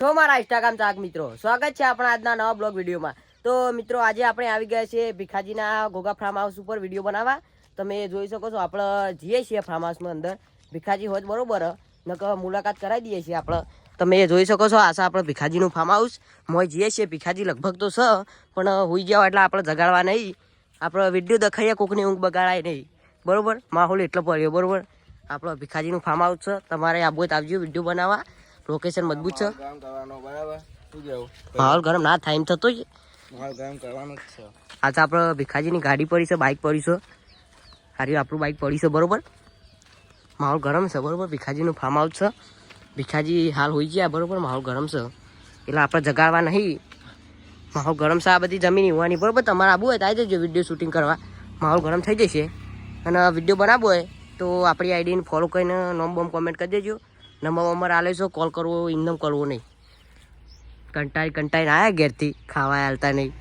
તો મારા ઇન્સ્ટાગ્રામ ચાક મિત્રો સ્વાગત છે આપણા આજના નવા બ્લોગ વિડીયોમાં। તો મિત્રો આજે આપણે આવી ગયા છીએ ભીખાજીના ઘોઘા ફાર્મ હાઉસ ઉપર વિડીયો બનાવવા। તમે જોઈ શકો છો આપણે જઈએ છીએ ફાર્મ હાઉસમાં અંદર ભીખાજી હોય બરોબર નકર મુલાકાત કરાવી દઈએ છીએ આપણે। તમે જોઈ શકો છો આ છે આપણે ભીખાજીનું ફાર્મ હાઉસ મોય જઈએ છીએ। ભીખાજી લગભગ તો છે પણ હોઈ ગયા એટલે આપણે જગાડવા નહીં, આપણે વિડીયો દેખાઈએ કોકની ઊંઘ બગાડાય નહીં બરોબર। માહોલ એટલો પડ્યો બરોબર। આપણો ભીખાજીનું ફાર્મ હાઉસ છે, તમારે આબુ હોય તો આવજો વિડીયો બનાવવા। લોકેશન મજબૂત છે, માહોલ ગરમ ના થાય એમ થતો જ આ તો આપણે ભીખાજીની ગાડી પડી છે, બાઇક પડી છે, સારી આપણું બાઇક પડી છે બરોબર। માહોલ ગરમ છે બરોબર। ભીખાજીનું ફાર્મ હાઉસ છે, ભીખાજી હાલ હોઈ ગયા બરોબર। માહોલ ગરમ છે એટલે આપણે જગાડવા નહીં, માહોલ ગરમ છે। આ બધી જમીન હોવાની બરોબર। તમારે આવવું હોય તો આવી જજો વિડીયો શૂટિંગ કરવા, માહોલ ગરમ થઈ જશે। અને વિડીયો બનાવવો હોય તો આપણી આઈડીને ફોલો કરીને નોમ બોમ કોમેન્ટ કરી દેજો। નંબર આલે કોલ કરવો, ઇન્દમ કરવો નહીં। કંટાળી આવ્યા ઘેરથી ખાવા હાલતા નહીં।